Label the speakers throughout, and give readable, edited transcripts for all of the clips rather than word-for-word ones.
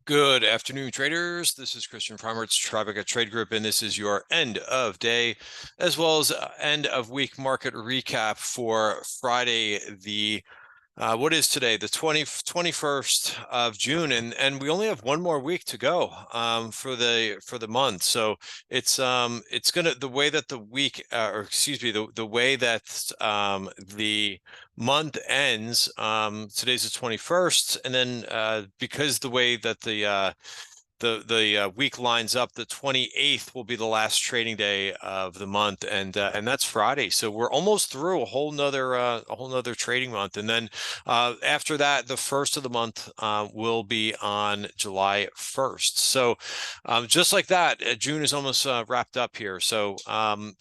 Speaker 1: Good afternoon, traders. This is Christian from Tribeca Trade Group, and this is your end of day as well as end of week market recap for Friday, the what is today, the 21st of June, and we only have one more week to go for the month. So it's gonna, the way that the week or excuse me, the way that the month ends, today's the 21st, and then because the way that the week lines up, the 28th will be the last trading day of the month, and that's Friday. So we're almost through a whole nother trading month, and then after that, the first of the month will be on July 1st. So just like that, June is almost wrapped up here. So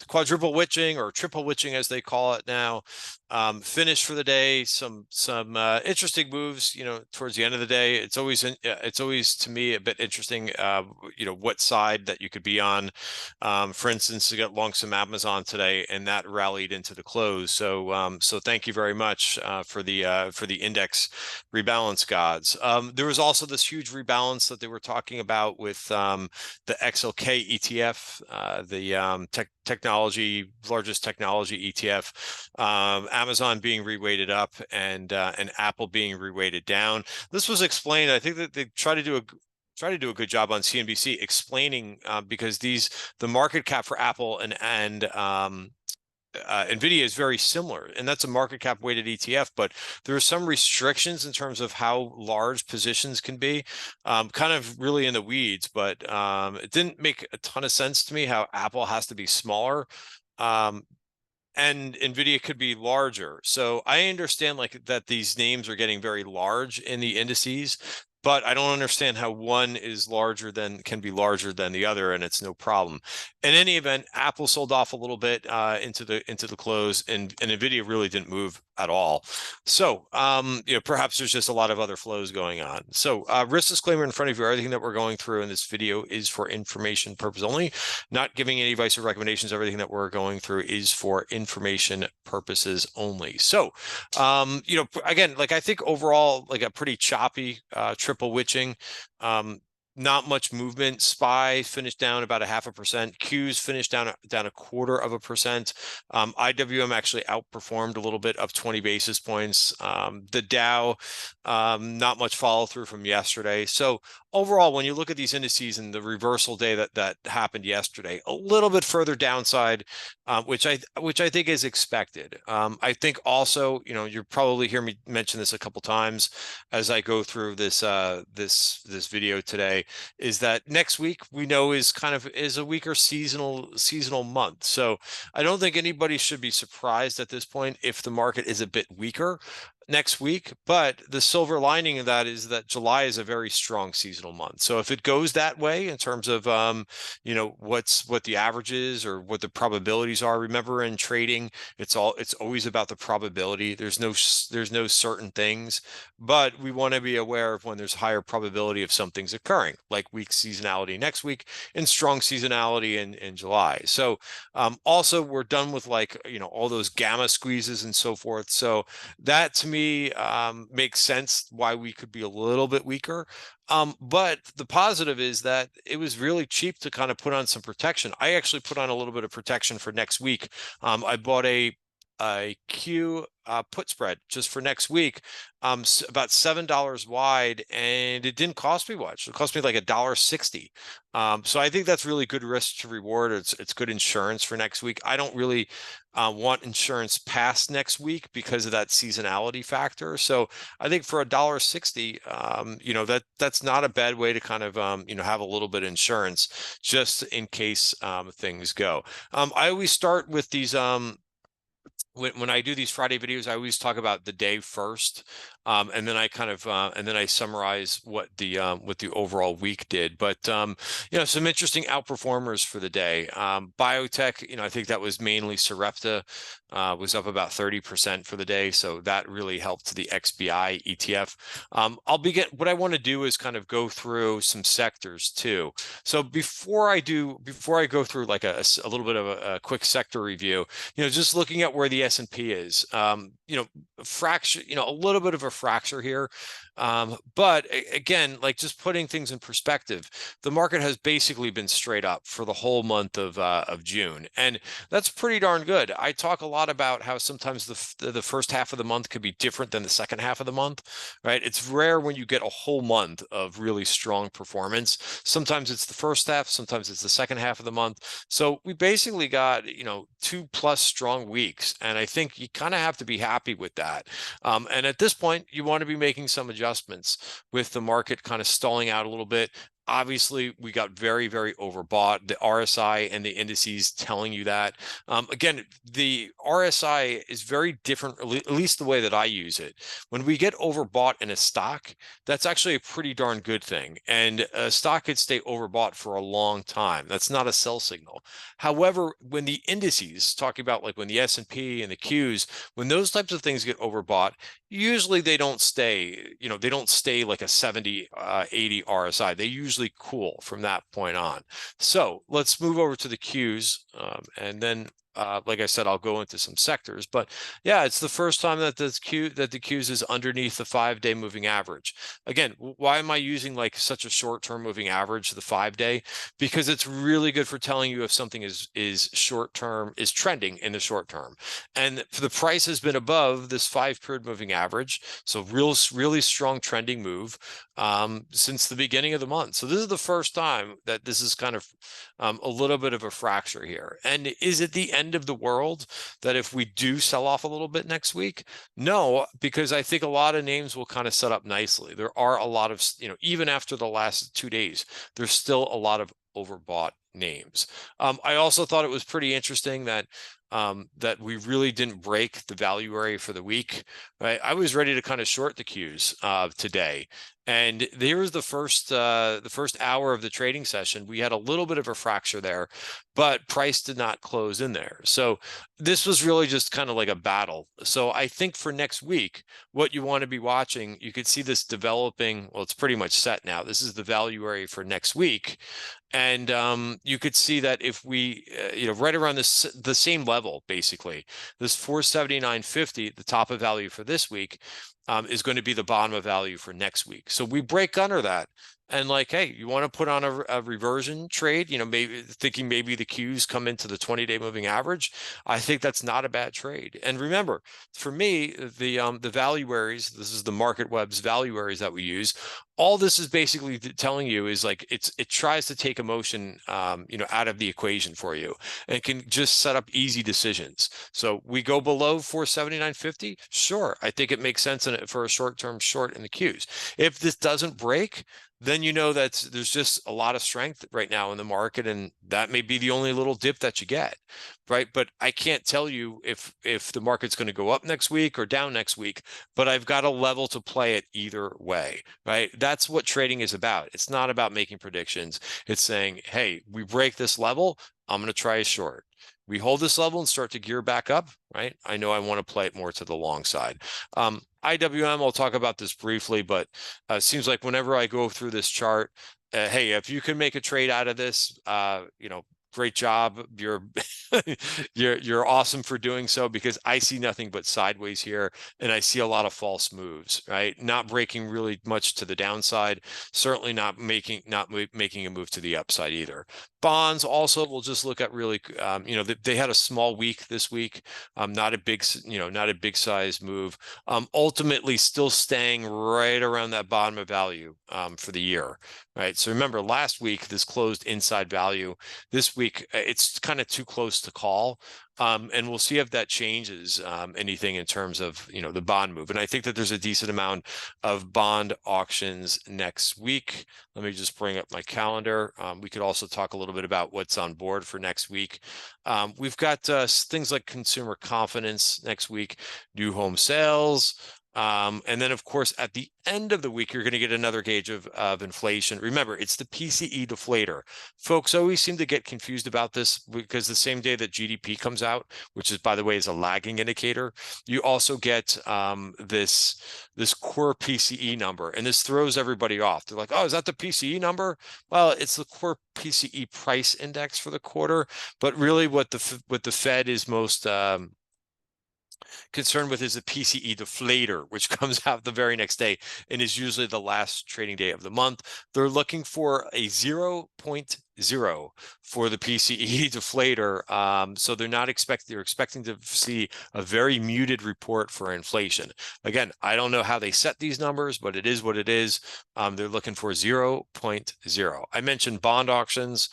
Speaker 1: quadruple witching, or triple witching as they call it now, finished for the day. Some interesting moves, towards the end of the day. It's always to me a bit interesting, what side that you could be on. For instance, you got long some Amazon today, and that rallied into the close. So thank you very much for the index rebalance gods. There was also this huge rebalance that they were talking about with the XLK ETF, the largest technology ETF. Amazon being reweighted up, and Apple being reweighted down. This was explained. I think that they try to do a good job on CNBC explaining, because the market cap for Apple and NVIDIA is very similar, and that's a market cap weighted ETF, but there are some restrictions in terms of how large positions can be, kind of really in the weeds, but it didn't make a ton of sense to me how Apple has to be smaller. And NVIDIA could be larger. So I understand like that these names are getting very large in the indices, but I don't understand how one can be larger than the other, and it's no problem. In any event, Apple sold off a little bit into the close, and NVIDIA really didn't move at all. So perhaps there's just a lot of other flows going on. So risk disclaimer in front of you. Everything that we're going through in this video is for information purpose only, not giving any advice or recommendations. Everything that we're going through is for information purposes only. So again, like, I think overall, like, a pretty choppy triple witching. Not much movement. SPY finished down about 0.5%. Qs finished down 0.25%. IWM actually outperformed a little bit, up 20 basis points. The Dow, not much follow through from yesterday. So overall, when you look at these indices and the reversal day that happened yesterday, a little bit further downside, which I think is expected. I think also, you'll probably hear me mention this a couple times as I go through this this video today, is that next week we know is a weaker seasonal month. So I don't think anybody should be surprised at this point if the market is a bit weaker next week, but the silver lining of that is that July is a very strong seasonal month. So if it goes that way in terms of what the averages or what the probabilities are, remember in trading, it's always about the probability. There's no certain things, but we want to be aware of when there's higher probability of something's occurring, like weak seasonality next week and strong seasonality in July. So also we're done with all those gamma squeezes and so forth. So that to me makes sense why we could be a little bit weaker. But the positive is that it was really cheap to kind of put on some protection. I actually put on a little bit of protection for next week. I bought a Q put spread just for next week, about $7 wide, and it didn't cost me much. It cost me like $1.60. So I think that's really good risk to reward. It's good insurance for next week. I don't really want insurance past next week because of that seasonality factor. So I think for $1.60, that's not a bad way to kind of have a little bit of insurance just in case things go. I always start with these when I do these Friday videos, I always talk about the day first, and then I summarize what the overall week did. But some interesting outperformers for the day. Biotech, I think that was mainly Sarepta, was up about 30% for the day, so that really helped the XBI ETF. What I want to do is kind of go through some sectors too. So before I go through like a little bit of a quick sector review, just looking at where the S&P is, fracture, a little bit of a fracture here. But again, like just putting things in perspective, the market has basically been straight up for the whole month of June, and that's pretty darn good. I talk a lot about how sometimes the first half of the month could be different than the second half of the month, right? It's rare when you get a whole month of really strong performance. Sometimes it's the first half, sometimes it's the second half of the month. So we basically got, 2+ strong weeks, and I think you kind of have to be happy with that. And at this point, you want to be making some adjustments with the market kind of stalling out a little bit. Obviously, we got very, very overbought. The RSI and the indices telling you that. Again, the RSI is very different, at least the way that I use it. When we get overbought in a stock, that's actually a pretty darn good thing. And a stock could stay overbought for a long time. That's not a sell signal. However, when the indices, talking about like when the S&P and the Qs, when those types of things get overbought, usually they don't stay, they don't stay like a 70, 80 RSI. They usually cool from that point on. So let's move over to the Qs, and then like I said, I'll go into some sectors, but yeah, it's the first time that the Qs is underneath the 5-day moving average. Again, why am I using like such a short-term moving average, the 5-day? Because it's really good for telling you if something is short-term, is trending in the short term. And the price has been above this 5-period moving average, so really strong trending move since the beginning of the month. So this is the first time that this is kind of a little bit of a fracture here. And is it the end of the world that if we do sell off a little bit next week? No, because I think a lot of names will kind of set up nicely. There are a lot of, even after the last 2 days, there's still a lot of overbought names. I also thought it was pretty interesting that we really didn't break the value area for the week. Right? I was ready to kind of short the Qs today. And there was the first hour of the trading session. We had a little bit of a fracture there, but price did not close in there. So this was really just kind of like a battle. So I think for next week, what you want to be watching, you could see this developing. Well, it's pretty much set now. This is the value area for next week. And you could see that if we, right around the same level, basically, this 479.50, the top of value for this week, is going to be the bottom of value for next week. So we break under that. And like, hey, you want to put on a reversion trade, maybe thinking maybe the Qs come into the 20-day moving average. I think that's not a bad trade. And remember, for me, the value areas, this is the MarketWebs value areas that we use. All this is basically telling you is like it tries to take emotion out of the equation for you and can just set up easy decisions. So we go below 479.50. Sure, I think it makes sense for a short-term short in the Qs. If this doesn't break, then you know that there's just a lot of strength right now in the market, and that may be the only little dip that you get, right? But I can't tell you if the market's going to go up next week or down next week, but I've got a level to play it either way, right? That's what trading is about. It's not about making predictions. It's saying, hey, we break this level, I'm going to try a short. We hold this level and start to gear back up, right? I know I want to play it more to the long side. IWM, I'll talk about this briefly, but it seems like whenever I go through this chart, hey, if you can make a trade out of this, great job. You're you're awesome for doing so, because I see nothing but sideways here, and I see a lot of false moves, right? Not breaking really much to the downside, certainly not making a move to the upside either. Bonds also, we'll just look at really, they had a small week this week, not a big size move. Ultimately, still staying right around that bottom of value for the year, right? So remember, last week this closed inside value. This week it's kind of too close to call. And we'll see if that changes anything in terms of the bond move. And I think that there's a decent amount of bond auctions next week. Let me just bring up my calendar. We could also talk a little bit about what's on board for next week. We've got things like consumer confidence next week, new home sales. And then, of course, at the end of the week, you're going to get another gauge of inflation. Remember, it's the PCE deflator. Folks always seem to get confused about this, because the same day that GDP comes out, which is, by the way, is a lagging indicator, you also get this core PCE number, and this throws everybody off. They're like, oh, is that the PCE number? Well, it's the core PCE price index for the quarter, but really what the Fed is most concerned with is the PCE deflator, which comes out the very next day and is usually the last trading day of the month. They're looking for a 0.0 for the PCE deflator. So they're expecting to see a very muted report for inflation. Again, I don't know how they set these numbers, but it is what it is. They're looking for 0.0. I mentioned bond auctions.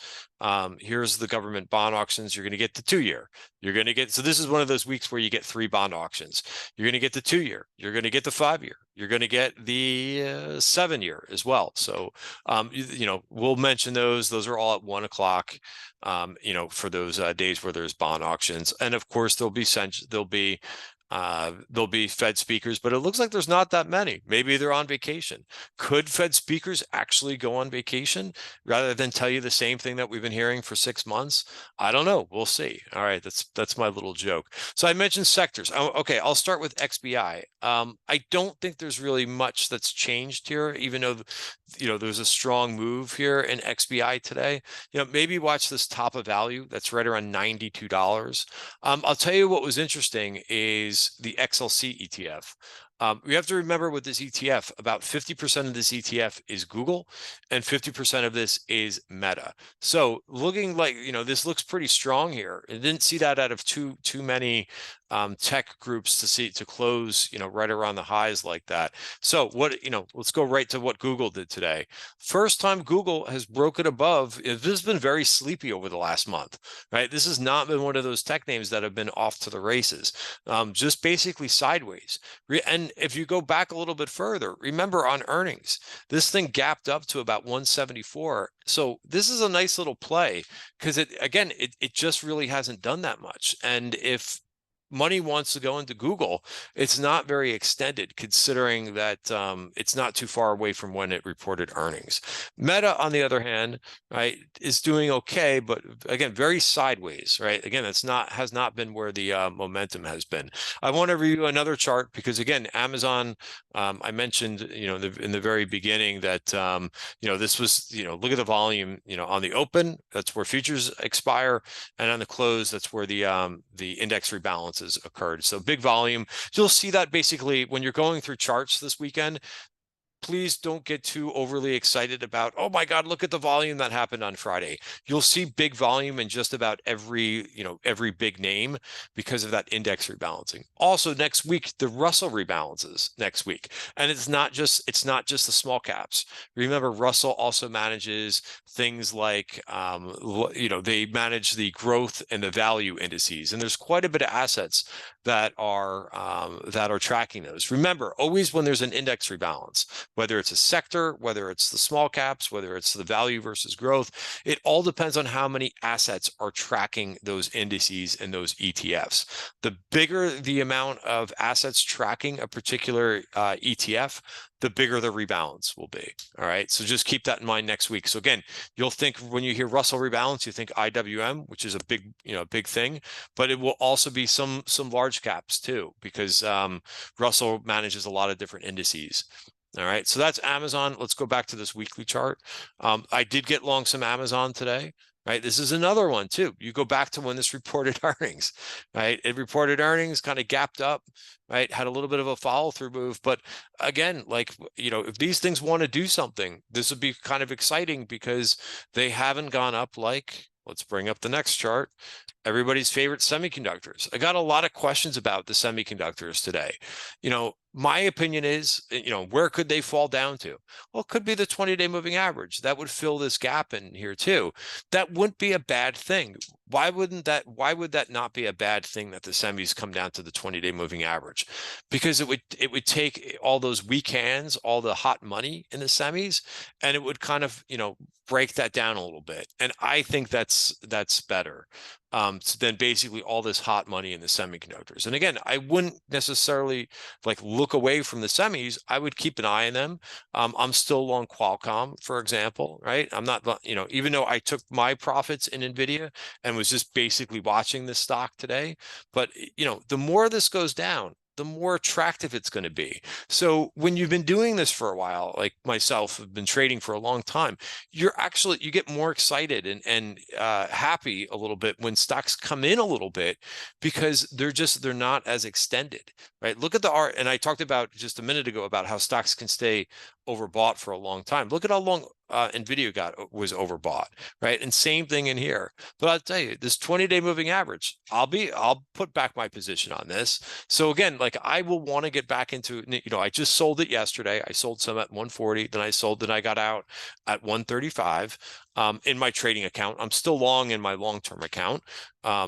Speaker 1: Here's the government bond auctions. You're going to get the 2-year. You're going to get, so this is one of those weeks where you get 3 bond auctions. You're going to get the 2-year. You're going to get the 5-year. You're going to get the 7-year as well. So, we'll mention those. Those are all at 1 o'clock, for those days where there's bond auctions. And of course, there'll be Fed speakers, but it looks like there's not that many. Maybe they're on vacation. Could Fed speakers actually go on vacation rather than tell you the same thing that we've been hearing for 6 months? I don't know. We'll see. All right, that's my little joke. So I mentioned sectors. Okay, I'll start with XBI. I don't think there's really much that's changed here, even though there's a strong move here in XBI today. Maybe watch this top of value that's right around $92. I'll tell you what was interesting is the XLC ETF. We have to remember with this ETF, about 50% of this ETF is Google and 50% of this is Meta. So looking like, this looks pretty strong here. It didn't see that out of too many tech groups to close, right around the highs like that. So let's go right to what Google did today. First time Google has broken above. This has been very sleepy over the last month, right? This has not been one of those tech names that have been off to the races, just basically sideways. And if you go back a little bit further, remember on earnings, this thing gapped up to about 174. So this is a nice little play because it just really hasn't done that much. And if money wants to go into Google, it's not very extended considering that it's not too far away from when it reported earnings. Meta, on the other hand, right, is doing okay, but again, very sideways, right? Again, has not been where the momentum has been. I want to review another chart because again, Amazon, I mentioned, in the very beginning that, this was, look at the volume, on the open, that's where futures expire, and on the close, that's where the index rebalances occurred. So big volume. You'll see that basically when you're going through charts this weekend. Please don't get too overly excited about, oh my God, look at the volume that happened on Friday. You'll see big volume in just about every big name because of that index rebalancing. Also next week, the Russell rebalances next week. And it's not just the small caps. Remember, Russell also manages things like, they manage the growth and the value indices. And there's quite a bit of assets that are tracking those. Remember, always when there's an index rebalance, whether it's a sector, whether it's the small caps, whether it's the value versus growth, it all depends on how many assets are tracking those indices and those ETFs. The bigger the amount of assets tracking a particular ETF, the bigger the rebalance will be. All right. So just keep that in mind next week. So again, you'll think when you hear Russell rebalance, you think IWM, which is a big thing, but it will also be some large caps too, because Russell manages a lot of different indices. All right, so that's Amazon. Let's go back to this weekly chart. I did get long some Amazon today, right? This is another one too. You go back to when this reported earnings, right? It reported earnings, kind of gapped up, right? Had a little bit of a follow-through move. But again, if these things want to do something, this would be kind of exciting because they haven't gone up like, let's bring up the next chart. Everybody's favorite semiconductors. I got a lot of questions about the semiconductors today. My opinion is, where could they fall down to? Well, it could be the 20-day moving average. That would fill this gap in here too. That wouldn't be a bad thing. Why would that not be a bad thing that the semis come down to the 20-day moving average? Because it would take all those weak hands, all the hot money in the semis, and it would kind of, break that down a little bit. And I think that's better. So then basically all this hot money in the semiconductors. And again, I wouldn't necessarily look away from the semis. I would keep an eye on them. I'm still long Qualcomm, for example, right? I'm not, even though I took my profits in NVIDIA and was just basically watching this stock today, but the more this goes down, the more attractive it's going to be. So when you've been doing this for a while, like myself, have been trading for a long time, you get more excited and happy a little bit when stocks come in a little bit, because they're not as extended, right? Look at the art, and I talked about just a minute ago about how stocks can stay overbought for a long time. Look at how long Nvidia was overbought, right? And same thing in here. But I'll tell you, this 20-day moving average, I'll put back my position on this. So again, like I will want to get back into, I just sold it yesterday. I sold some at 140, then I got out at 135 in my trading account. I'm still long in my long-term account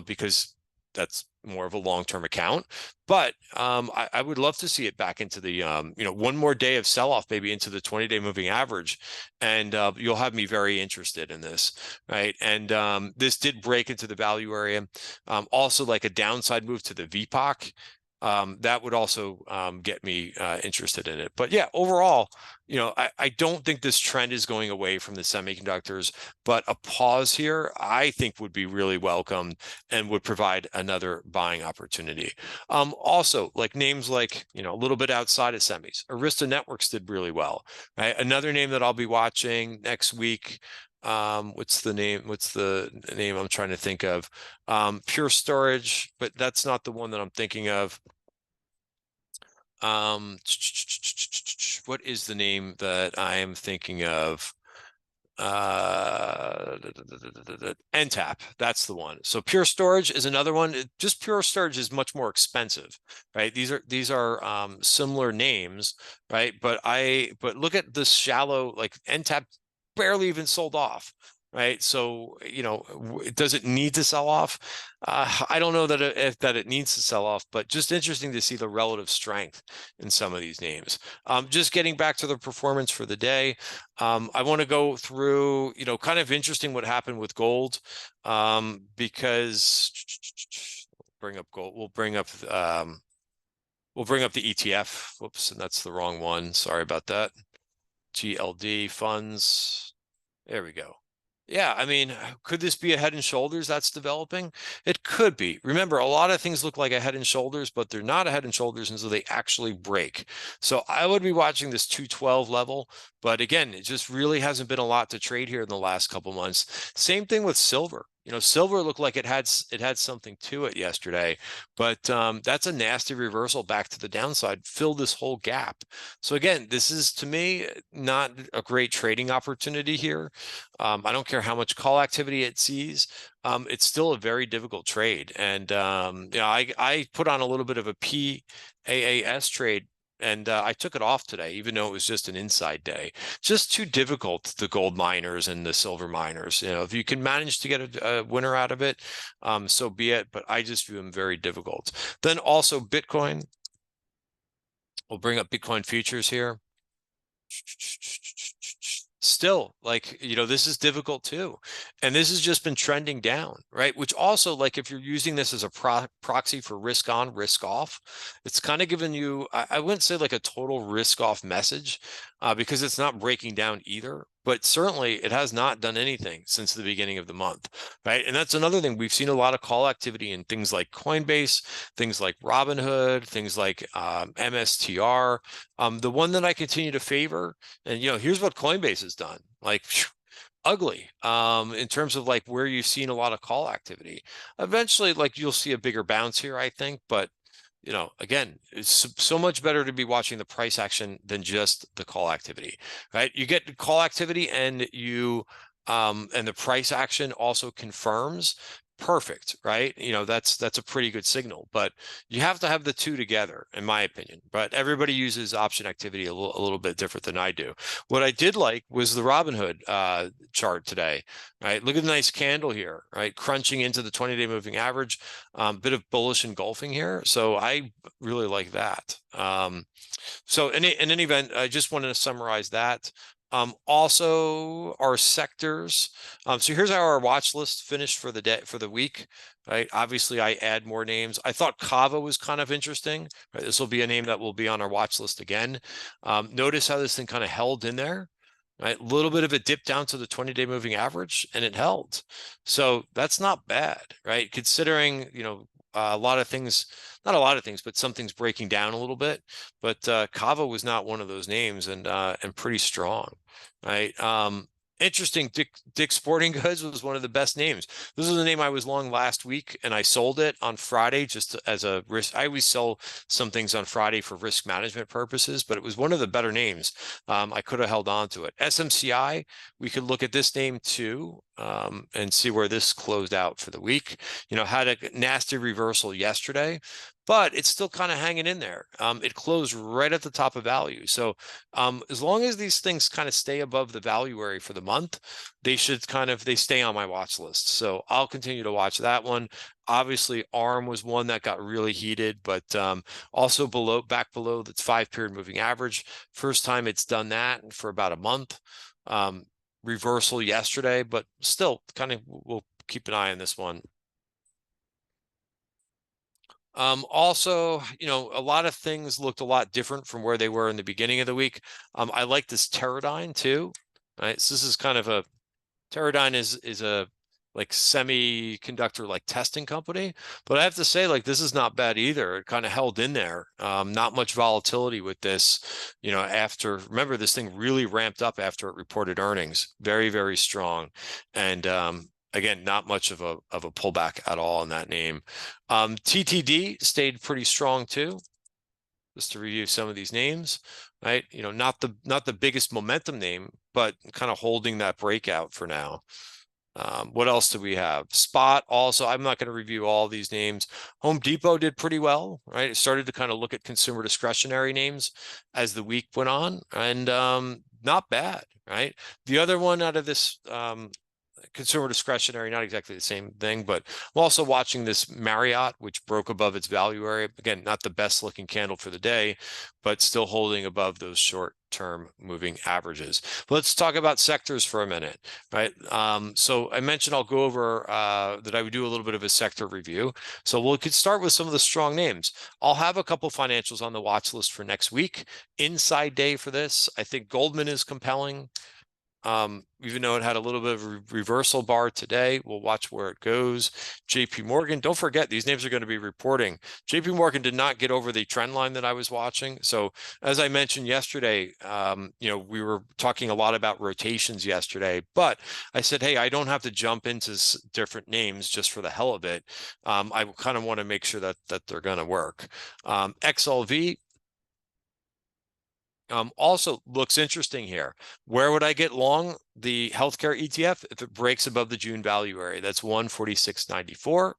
Speaker 1: because that's more of a long-term account. But I would love to see it back into the, one more day of sell-off, maybe into the 20-day moving average. And you'll have me very interested in this, right? And this did break into the value area. Also, like a downside move to the VPOC. That would also get me interested in it. But yeah, overall, I don't think this trend is going away from the semiconductors, but a pause here, I think, would be really welcome and would provide another buying opportunity. Also, like names like, a little bit outside of semis, Arista Networks did really well, right? Another name that I'll be watching next week. What's the name I'm trying to think of? Pure Storage, but that's not the one that I'm thinking of. What is the name that I am thinking of? NTAP, that's the one. So Pure Storage is another one. Just Pure Storage is much more expensive, right? These are similar names, right? But look at this shallow, like NTAP barely even sold off, right? So, does it need to sell off? I don't know that it needs to sell off, but just interesting to see the relative strength in some of these names. Just getting back to the performance for the day, I want to go through, kind of interesting what happened with gold, because bring up gold. We'll bring up the ETF. Whoops, and that's the wrong one. Sorry about that. GLD funds. There we go. Yeah, I mean, could this be a head and shoulders that's developing? It could be. Remember, a lot of things look like a head and shoulders, but they're not a head and shoulders until they actually break. So I would be watching this 212 level, but again, it just really hasn't been a lot to trade here in the last couple months. Same thing with silver. Silver looked like it had something to it yesterday, but that's a nasty reversal back to the downside, fill this whole gap. So again, this is, to me, not a great trading opportunity here. I don't care how much call activity it sees. It's still a very difficult trade. And I put on a little bit of a PAAS trade, and I took it off today, even though it was just an inside day. Just too difficult, the gold miners and the silver miners. If you can manage to get a winner out of it, so be it. But I just view them very difficult. Then also Bitcoin. We'll bring up Bitcoin futures here. Still, like, this is difficult too. And this has just been trending down, right? Which also, like, if you're using this as a proxy for risk on, risk off, it's kind of giving you, I wouldn't say like a total risk off message, because it's not breaking down either. But certainly it has not done anything since the beginning of the month, right? And that's another thing. We've seen a lot of call activity in things like Coinbase, things like Robinhood, things like MSTR. The one that I continue to favor, and here's what Coinbase has done, like ugly, in terms of like where you've seen a lot of call activity. Eventually, like, you'll see a bigger bounce here, I think, but again, it's so much better to be watching the price action than just the call activity, right? You get call activity and and the price action also confirms. Perfect, right? That's a pretty good signal, but you have to have the two together, in my opinion. But everybody uses option activity a little bit different than I do. What I did like was the Robinhood chart today, right? Look at the nice candle here, right? Crunching into the 20-day moving average, bit of bullish engulfing here. So I really like that. So in any event, I just wanted to summarize that. Also our sectors. So here's how our watch list finished for the day, for the week, right? Obviously I add more names. I thought Kava was kind of interesting, right? This will be a name that will be on our watch list again. Notice how this thing kind of held in there, right? A little bit of a dip down to the 20-day moving average, and it held. So that's not bad, right? Considering, a lot of things, not a lot of things, but some things breaking down a little bit. But Kava was not one of those names, and pretty strong, right? Interesting. Dick Sporting Goods was one of the best names. This is the name I was long last week, and I sold it on Friday just as a risk. I always sell some things on Friday for risk management purposes, but it was one of the better names. I could have held on to it. SMCI, we could look at this name too, and see where this closed out for the week. Had a nasty reversal yesterday, but it's still kind of hanging in there. It closed right at the top of value. So as long as these things kind of stay above the value area for the month, they stay on my watch list. So I'll continue to watch that one. Obviously, ARM was one that got really heated, but also back below that's 5-period moving average. First time it's done that for about a month. Reversal yesterday, but still we'll keep an eye on this one. Also, a lot of things looked a lot different from where they were in the beginning of the week. I like this Teradyne too, right? So this is kind of Teradyne is a like semiconductor like testing company, but I have to say, like, this is not bad either. It kind of held in there. Not much volatility with this, remember, this thing really ramped up after it reported earnings. Very, very strong. And again, not much of a pullback at all in that name. TTD stayed pretty strong too. Just to review some of these names, right? Not the biggest momentum name, but kind of holding that breakout for now. What else do we have? Spot also, I'm not going to review all these names. Home Depot did pretty well, right? It started to kind of look at consumer discretionary names as the week went on, and not bad, right? The other one out of this consumer discretionary, not exactly the same thing, but I'm also watching this Marriott, which broke above its value area. Again, not the best looking candle for the day, but still holding above those short-term moving averages. But let's talk about sectors for a minute, right? So I mentioned I'll go over that I would do a little bit of a sector review. So we could start with some of the strong names. I'll have a couple financials on the watch list for next week. Inside day for this, I think Goldman is compelling. Even though it had a little bit of a reversal bar today, we'll watch where it goes. JP Morgan, don't forget, these names are going to be reporting. JP Morgan did not get over the trend line that I was watching. So as I mentioned yesterday, we were talking a lot about rotations yesterday, but I said, hey, I don't have to jump into different names just for the hell of it. I kind of want to make sure that they're going to work. XLV, also looks interesting here. Where would I get long the healthcare ETF if it breaks above the June value area? That's 146.94.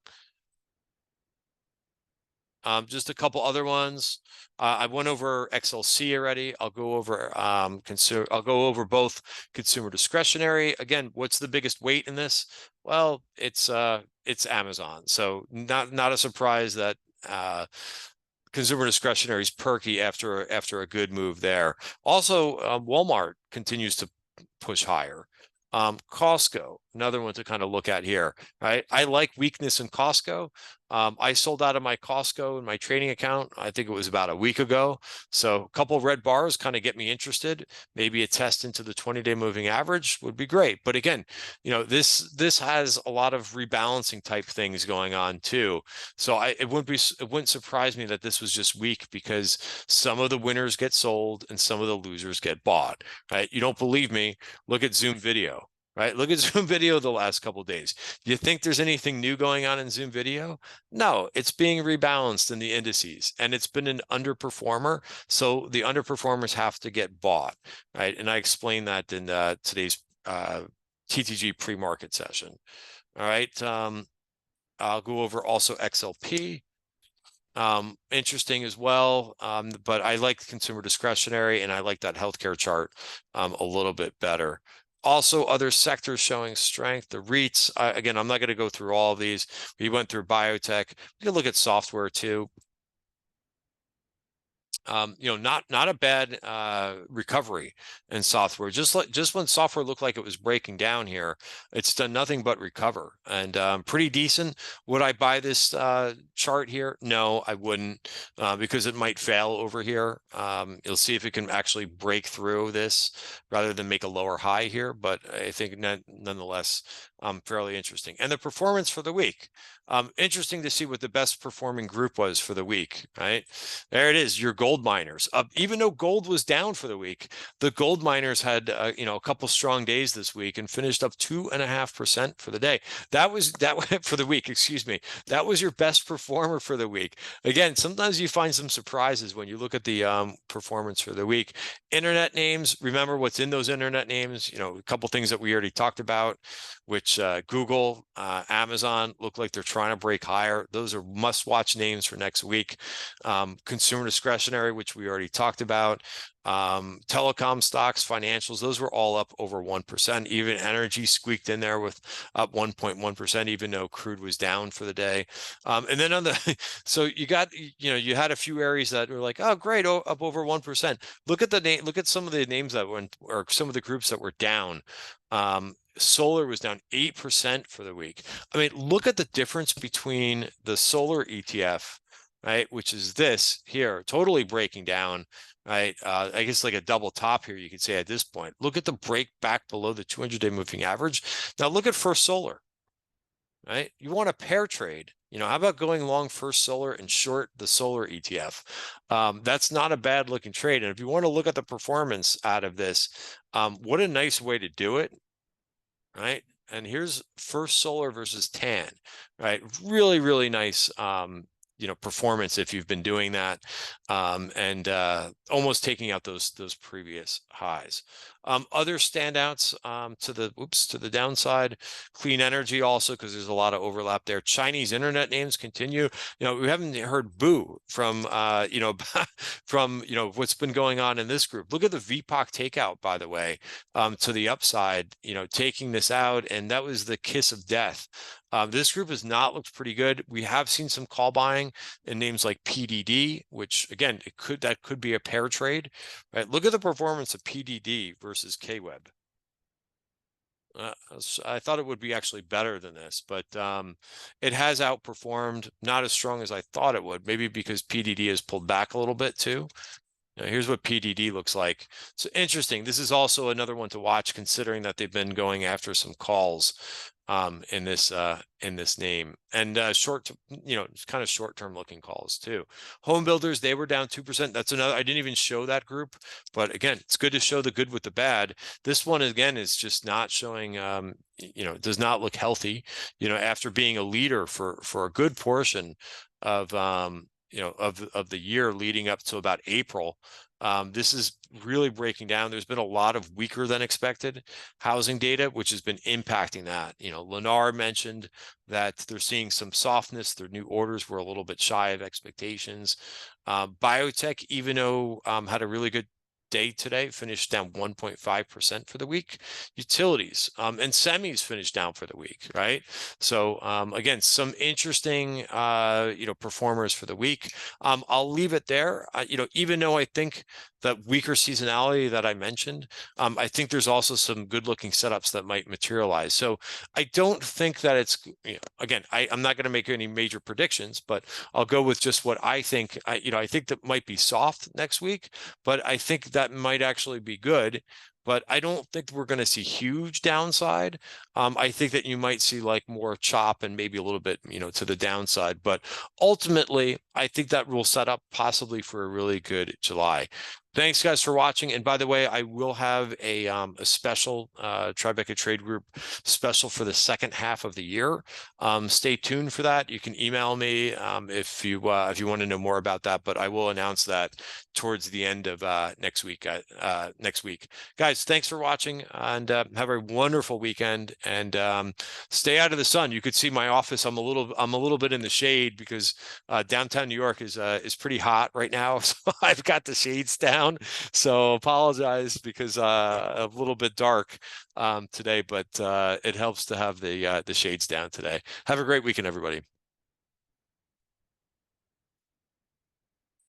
Speaker 1: Just a couple other ones. I went over XLC already. I'll go over I'll go over both consumer discretionary. Again, what's the biggest weight in this? Well, it's Amazon. So not a surprise that consumer discretionary is perky after a good move there. Also, Walmart continues to push higher. Costco, another one to kind of look at here, right? I like weakness in Costco. I sold out of my Costco in my trading account. I think it was about a week ago. So a couple of red bars kind of get me interested. Maybe a test into the 20-day moving average would be great. But again, this has a lot of rebalancing type things going on too. So it wouldn't surprise me that this was just weak, because some of the winners get sold and some of the losers get bought, right? You don't believe me? Look at Zoom Video. Right? Look at Zoom Video the last couple of days. Do you think there's anything new going on in Zoom Video? No, it's being rebalanced in the indices, and it's been an underperformer. So the underperformers have to get bought, right? And I explained that in today's TTG pre-market session. All right. I'll go over also XLP. Interesting as well, but I like consumer discretionary, and I like that healthcare chart a little bit better. Also, other sectors showing strength. The REITs, again, I'm not going to go through all of these. We went through biotech. We can look at software too. Not a bad recovery in software. Just when software looked like it was breaking down here, it's done nothing but recover, and pretty decent. Would I buy this chart here? No, I wouldn't, because it might fail over here. You'll see if it can actually break through this rather than make a lower high here. But I think nonetheless, fairly interesting. And the performance for the week, interesting to see what the best performing group was for the week, right? There it is, your gold miners. Even though gold was down for the week, the gold miners had a couple strong days this week and finished up 2.5% for the day. That for the week, excuse me. That was your best performer for the week. Again, sometimes you find some surprises when you look at the performance for the week. Internet names, remember what's in those internet names, a couple things that we already talked about, which Google, Amazon look like they're trying to break higher. Those are must-watch names for next week. Consumer discretionary, which we already talked about. Telecom stocks, financials, those were all up over 1%. Even energy squeaked in there with up 1.1%, even though crude was down for the day. And then so you got, you had a few areas that were like, oh, great, up over 1%. Look at some of the names that went, or some of the groups that were down. Solar was down 8% for the week. I mean, look at the difference between the solar ETF, right, which is this here, totally breaking down, right? I guess like a double top here, you could say at this point. Look at the break back below the 200-day moving average. Now look at First Solar, right? You want a pair trade. How about going long First Solar and short the solar ETF? That's not a bad looking trade. And if you want to look at the performance out of this, what a nice way to do it. Right. And here's First Solar versus TAN, right? Really, really nice, performance if you've been doing that, and almost taking out those previous highs. Other standouts to the downside, clean energy also, because there's a lot of overlap there. Chinese internet names continue. We haven't heard boo from from what's been going on in this group. Look at the VPOC takeout, by the way, to the upside, taking this out, and that was the kiss of death. This group has not looked pretty good. We have seen some call buying in names like PDD, which again, that could be a pair trade, right? Look at the performance of PDD versus KWeb. I thought it would be actually better than this, but it has outperformed, not as strong as I thought it would, maybe because PDD has pulled back a little bit too. Here's what PDD looks like. So interesting. This is also another one to watch, considering that they've been going after some calls in this name, and kind of short-term looking calls too. Home builders, they were down 2%. That's another. I didn't even show that group, but again, it's good to show the good with the bad. This one again is just not showing. Does not look healthy. After being a leader for a good portion of of the year leading up to about April. This is really breaking down. There's been a lot of weaker than expected housing data, which has been impacting that. Lennar mentioned that they're seeing some softness. Their new orders were a little bit shy of expectations. Biotech, even though had a really good day today, finished down 1.5% for the week. Utilities and semis finished down for the week, right? So again, some interesting performers for the week. I'll leave it there. Even though I think that weaker seasonality that I mentioned, I think there's also some good looking setups that might materialize. So I don't think that it's, again, I'm not going to make any major predictions, but I'll go with just what I think. I think that might be soft next week, but I think that might actually be good. But I don't think we're going to see huge downside. I think that you might see like more chop and maybe a little bit, to the downside. But ultimately, I think that will set up possibly for a really good July. Thanks, guys, for watching. And by the way, I will have a special Tribeca Trade Group special for the second half of the year. Stay tuned for that. You can email me if you want to know more about that. But I will announce that towards the end of next week. Guys, thanks for watching, and have a wonderful weekend. And stay out of the sun. You could see my office. I'm a little bit in the shade because downtown New York is pretty hot right now. So I've got the shades down. So apologize because a little bit dark today, but it helps to have the shades down today. Have a great weekend, everybody.